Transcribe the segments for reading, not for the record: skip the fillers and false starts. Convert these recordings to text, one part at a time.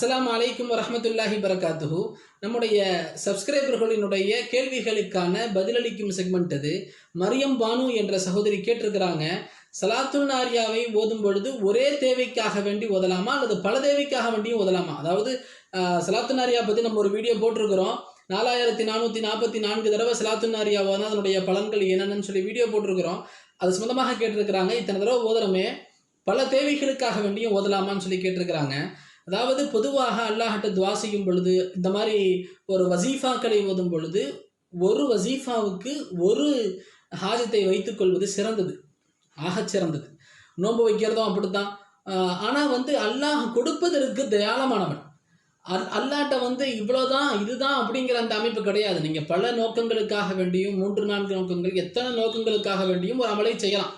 அஸ்ஸலாமு அலைக்கும் வரஹ்மத்துல்லாஹி பரகாத்துஹு. நம்முடைய சப்ஸ்கிரைபர்களினுடைய கேள்விகளுக்கான பதிலளிக்கும் செக்மெண்ட் அது. மரியம் பானு என்ற சகோதரி கேட்டிருக்கிறாங்க, சலாத்துல் நாரியாவை ஓதும் பொழுது ஒரே தேவைக்காக வேண்டி ஓதலாமா அல்லது பல தேவைக்காக வேண்டியும் ஓதலாமா? அதாவது சலாத்து நாரியா பற்றி நம்ம ஒரு வீடியோ போட்டிருக்கிறோம். 4444 தடவை சலாத்து நாரியா ஓதுனா அதனுடைய பலன்கள் என்னென்னு சொல்லி வீடியோ போட்டிருக்கிறோம். அது சம்மந்தமாக கேட்டிருக்கிறாங்க, இத்தனை தடவை ஓதுறமே பல தேவைகளுக்காக வேண்டியும் ஓதலாமான்னு சொல்லி கேட்டிருக்கிறாங்க. அதாவது பொதுவாக அல்லாஹ்ட்ட துவா செய்யும் பொழுது, இந்த மாதிரி ஒரு வசீஃபாக்களை ஓதும் பொழுது ஒரு வசீஃபாவுக்கு ஒரு ஹாஜத்தை வைத்துக் கொள்வது சிறந்தது, ஆகச் சிறந்தது. நோன்பு வைக்கிறதும் அப்படித்தான். ஆனால் அல்லாஹ் கொடுப்பதற்கு தயாளமானவன். அல்லாட்ட இவ்வளோதான் இதுதான் அப்படிங்கிற அந்த அமைப்பு கிடையாது. நீங்கள் பல நோக்கங்களுக்காக வேண்டியும் 3-4 நோக்கங்கள், எத்தனை நோக்கங்களுக்காக வேண்டியும் ஒரு அமலை செய்யலாம்.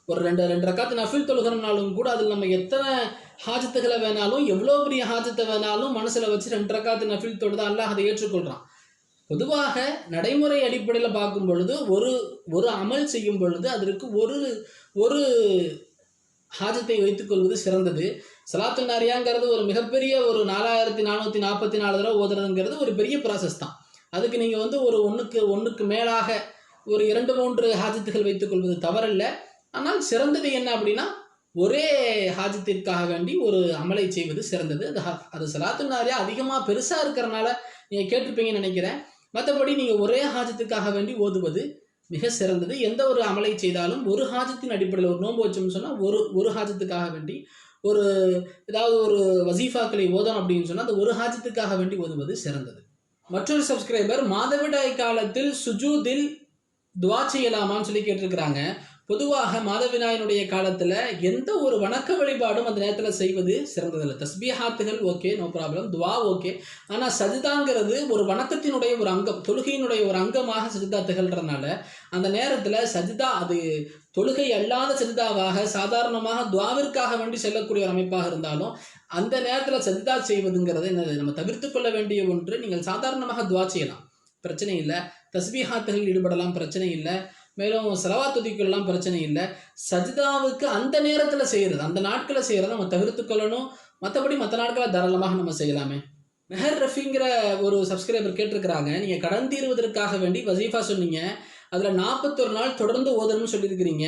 ஒரு 2 ரக்காத்து நஃபில் தொழுகிறனாலும் கூட அதில் நம்ம எத்தனை ஹாஜத்துகளை வேணாலும், எவ்வளோ பெரிய ஹாஜத்தை வேணாலும் மனசில் வச்சு 2 ரக்காத்து நஃபில் தொழுதா அல்லாஹ் அதை ஏற்றுக்கொள்கிறான். பொதுவாக நடைமுறை அடிப்படையில் பார்க்கும் பொழுது ஒரு அமல் செய்யும் பொழுது அதற்கு ஒரு ஹாஜத்தை வைத்துக்கொள்வது சிறந்தது. சலாத்துல் நாரியாங்கிறது ஒரு மிகப்பெரிய ஒரு 4444 தடவை ஓதுறதுங்கிறது ஒரு பெரிய ப்ராசஸ் தான். அதுக்கு நீங்கள் ஒரு ஒன்றுக்கு மேலாக ஒரு 2-3 ஹாஜத்துகள் வைத்துக்கொள்வது தவறல்ல. ஆனால் சிறந்தது என்ன அப்படின்னா, ஒரே ஹாஜத்திற்காக வேண்டி ஒரு அமலை செய்வது சிறந்தது. அது சலாத்துல் நாரியா அதிகமாக பெருசாக இருக்கிறனால நீங்கள் கேட்டிருப்பீங்கன்னு நினைக்கிறேன். மற்றபடி நீங்கள் ஒரே ஹாஜத்துக்காக வேண்டி ஓதுவது மிக சிறந்தது. எந்த ஒரு அமலை செய்தாலும் ஒரு ஹாஜத்தின் அடிப்படையில், ஒரு நோன்பு வச்சோம்னு சொன்னால் ஒரு ஹாஜத்துக்காக வேண்டி ஏதாவது ஒரு வசீஃபாக்களை ஓதணும் அப்படின்னு சொன்னால் அந்த ஒரு ஹாஜத்துக்காக வேண்டி ஓதுவது சிறந்தது. மற்றொரு சப்ஸ்கிரைபர், மாதவிடாய் காலத்தில் சுஜூதில் துவா செய்யலாமான்னு சொல்லி கேட்டிருக்கிறாங்க. பொதுவாக மாதவிடாயினுடைய காலத்தில் எந்த ஒரு வணக்க வழிபாடும் அந்த நேரத்தில் செய்வது சிறந்ததில்லை. தஸ்பீஹாத்துகள் ஓகே, நோ ப்ராப்ளம், துவா ஓகே. ஆனால் சஜிதாங்கிறது ஒரு வணக்கத்தினுடைய ஒரு அங்கம், தொழுகையினுடைய ஒரு அங்கமாக சஜிதா திகழ்கிறதுனால அந்த நேரத்தில் சஜிதா அது தொழுகை அல்லாத சஜிதாவாக சாதாரணமாக துவாவிற்காக வேண்டி செல்லக்கூடிய ஒரு அமைப்பாக இருந்தாலும் அந்த நேரத்தில் சஜிதா செய்வதுங்கிறது என்னது, நம்ம தவிர்த்து கொள்ள வேண்டிய ஒன்று. நீங்கள் சாதாரணமாக துவா செய்யலாம், பிரச்சனை இல்லை. தஸ்பீஹாத்துகள் ஈடுபடலாம், பிரச்சனை இல்லை. மேலும் செலவாத் ஒதுக்கலாம், பிரச்சனை இல்லை. சஜிதாவுக்கு அந்த நேரத்தில் செய்கிறது, அந்த நாட்களை செய்கிறத நம்ம தவிர்த்து கொள்ளணும். மற்றபடி மற்ற நாட்களை தாராளமாக நம்ம செய்யலாமே. மெஹர் ரஃபிங்கிற ஒரு சப்ஸ்கிரைபர் கேட்டிருக்கிறாங்க, நீங்கள் கடன் தீர்வதற்காக வேண்டி வசீஃபா சொன்னீங்க, அதில் 41 நாள் தொடர்ந்து ஓதணும்னு சொல்லியிருக்கிறீங்க.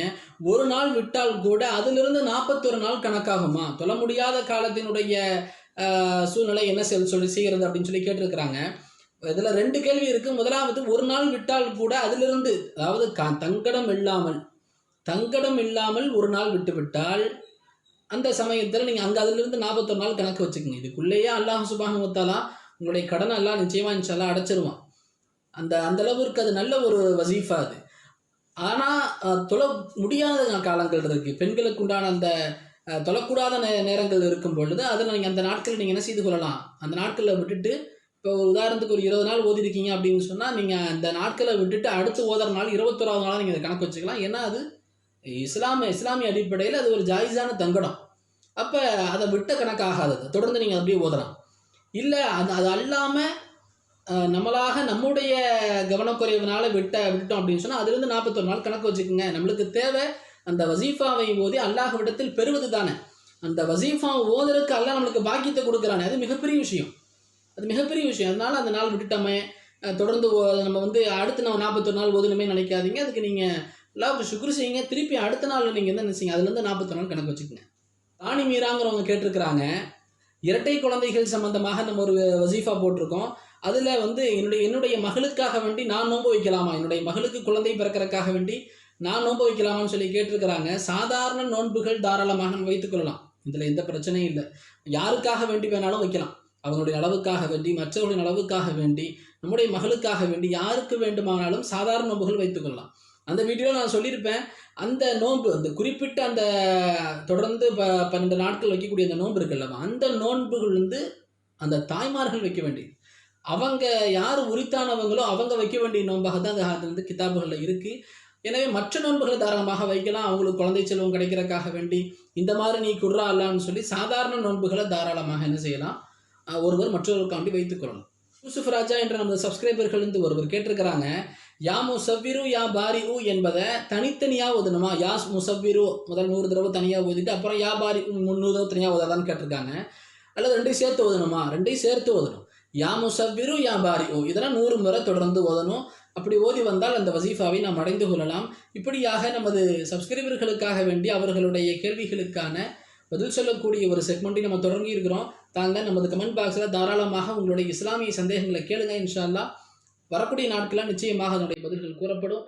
ஒரு நாள் விட்டால் கூட அதிலிருந்து 41 நாள் கணக்காகுமா? தொழ முடியாத காலத்தினுடைய சூழ்நிலை என்ன செய்கிறது அப்படின்னு சொல்லி கேட்டிருக்கிறாங்க. இதில் 2 கேள்வி இருக்குது. முதலாவது, ஒரு நாள் விட்டால் கூட அதிலிருந்து, அதாவது தங்கடம் இல்லாமல் ஒரு நாள் விட்டு விட்டால் அந்த சமயத்தில் நீங்கள் அதிலிருந்து 41 நாள் கணக்கு வச்சுக்கோங்க. இதுக்குள்ளேயே அல்லாஹ் சுப்ஹானஹு வ தஆலா உங்களுடைய கடனை எல்லாம் நிச்சயமாக இன்ஷா அல்லாஹ் அடைச்சிருவான். அந்த அளவிற்கு அது நல்ல ஒரு வசீஃபா அது. ஆனால் தொழ முடியாத காலங்கள் இருக்குது, பெண்களுக்கு உண்டான அந்த தொழக்கூடாத நேரங்கள் இருக்கும் பொழுது அதில் நீங்கள் அந்த நாட்களில் நீங்கள் என்ன செய்து கொள்ளலாம், அந்த நாட்களில் விட்டுட்டு, இப்போ உதாரணத்துக்கு ஒரு 20 நாள் ஓதிருக்கீங்க அப்படின்னு சொன்னால் நீங்கள் அந்த நாட்களை விட்டுட்டு அடுத்து ஓதுற நாள் 21வது நாளாக நீங்கள் அதை கணக்கு வச்சுக்கலாம். ஏன்னா அது இஸ்லாமிய அடிப்படையில் அது ஒரு ஜாயிஸான தங்கடம். அப்போ அதை விட்ட கணக்காகாது, தொடர்ந்து நீங்கள் அப்படியே ஓதலாம். இல்லை அது அல்லாமல் நம்மளாக நம்முடைய கவனக்குறைவுனால விட்டோம் அப்படின்னு சொன்னால் அதுலேருந்து 41 நாள் கணக்கு வச்சுக்கோங்க. நம்மளுக்கு தேவை அந்த வசீஃபாவை ஓதி அல்லாஹ் விடத்தில் பெறுவது தானே. அந்த வசீஃபாவை ஓதுறதுக்கு அல்லாஹ் நம்மளுக்கு பாக்கியத்தை கொடுக்குறானே, அது மிகப்பெரிய விஷயம். அதனால அந்த நாள் விட்டுட்டோமே, தொடர்ந்து நம்ம அடுத்து நம்ம 41 நாள் ஓதணுமே நினைக்காதீங்க. அதுக்கு நீங்கள் அல்லாஹ்வுக்கு சுக்ர் செய்யுங்க. திருப்பி அடுத்த நாள் நீங்கள் என்ன செய்யுங்க, அதுலேருந்து 41 நாள் கணக்கு வச்சுக்கோங்க. தானி மீராங்கிறவங்க கேட்டிருக்கிறாங்க, இரட்டை குழந்தைகள் சம்பந்தமாக நம்ம ஒரு வசீஃபா போட்டிருக்கோம். அதில் என்னுடைய மகளுக்காக வேண்டி நான் நோன்பு வைக்கலாமா, என்னுடைய மகளுக்கு குழந்தை பிறக்கிறதுக்காக வேண்டி நான் நோன்பு வைக்கலாமான்னு சொல்லி கேட்டிருக்கிறாங்க. சாதாரண நோன்புகள் தாராளமாக நம்ம வைத்துக்கொள்ளலாம், இதில் எந்த பிரச்சனையும் இல்லை. யாருக்காக வேண்டி வேணாலும் வைக்கலாம், அவங்களுடைய அளவுக்காக வேண்டி, மற்றவர்களின் அளவுக்காக வேண்டி, நம்முடைய மகளுக்காக வேண்டி, யாருக்கு வேண்டுமானாலும் சாதாரண நோன்புகள் வைத்துக்கொள்ளலாம். அந்த வீடியோவில் நான் சொல்லியிருப்பேன், அந்த நோன்பு, அந்த குறிப்பிட்ட அந்த தொடர்ந்து 12 நாட்கள் வைக்கக்கூடிய அந்த நோன்பு இருக்குல்லவா, அந்த நோன்புகள் அந்த தாய்மார்கள் வைக்க வேண்டியது. அவங்க யார் உரித்தானவங்களோ அவங்க வைக்க வேண்டிய நோன்பாக தான் அது கிதாபுகளில் இருக்குது. எனவே மற்ற நோன்புகளை தாராளமாக வைக்கலாம். அவங்களுக்கு குழந்தை செல்வம் கிடைக்கிறதுக்காக வேண்டி இந்த மாதிரி நீ குர்ரா அல்லான்னு சொல்லி சாதாரண நோன்புகளை தாராளமாக என்ன செய்யலாம், ஒருவர் மற்றவர்களுக்காண்டி வைத்துக்கொள்ளலாம். யூசுப் ராஜா என்ற நமது சப்ஸ்கிரைபர்கள் ஒருவர் கேட்டிருக்கிறாங்க, யா முசவ்விரு யா பாரிஉ என்பதை தனித்தனியாக ஓதணுமா? யா முசவ்விரு முதல் 100 தடவை தனியாக ஓதிட்டு அப்புறம் யா பாரி 300 தடவை தனியாக ஓதாதான்னு கேட்டிருக்காங்க. அல்லது ரெண்டையும் சேர்த்து ஓதணுமா? ரெண்டையும் சேர்த்து ஓதணும். யா முசவ்விரு யா பாரி ஓ, இதெல்லாம் 100 முறை தொடர்ந்து ஓதணும். அப்படி ஓதி வந்தால் அந்த வசீஃபாவை நாம் அடைந்து கொள்ளலாம். இப்படியாக நமது சப்ஸ்கிரைபர்களுக்காக வேண்டி அவர்களுடைய கேள்விகளுக்கான பதில் சொல்லக்கூடிய ஒரு செக்மெண்ட்டை நம்ம தொடங்கி இருக்கிறோம். தாங்க நமது கமெண்ட் பாக்ஸில் தாராளமாக உங்களுடைய இஸ்லாமிய சந்தேகங்களை கேளுங்க. இன்ஷா அல்லாஹ் வரக்கூடிய நாட்களில் நிச்சயமாக அதனுடைய பதில்கள் கூறப்படும்.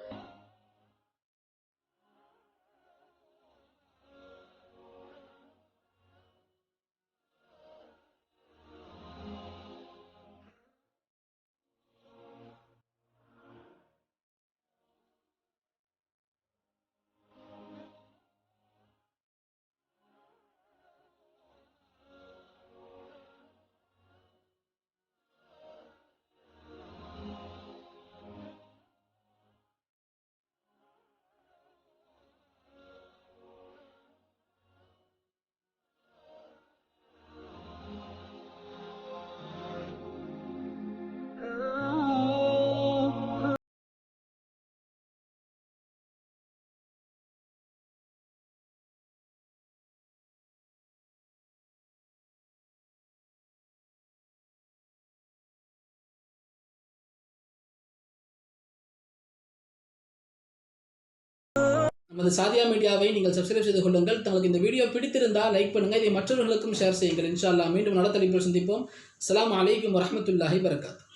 நமது சாதியா மீடியாவை நீங்கள் சப்ஸ்கிரைப் செய்து கொள்ளுங்கள். தங்களுக்கு இந்த வீடியோ பிடித்திருந்தால் லைக் பண்ணுங்கள். இதை மற்றவர்களுக்கும் ஷேர் செய்யுங்கள். இன்ஷா அல்லாஹ் மீண்டும் நல்ல தலைப்பில் சந்திப்போம். அஸ்ஸலாமு அலைக்கும் வரஹ்மத்துல்லாஹி வபரகாத்துஹு.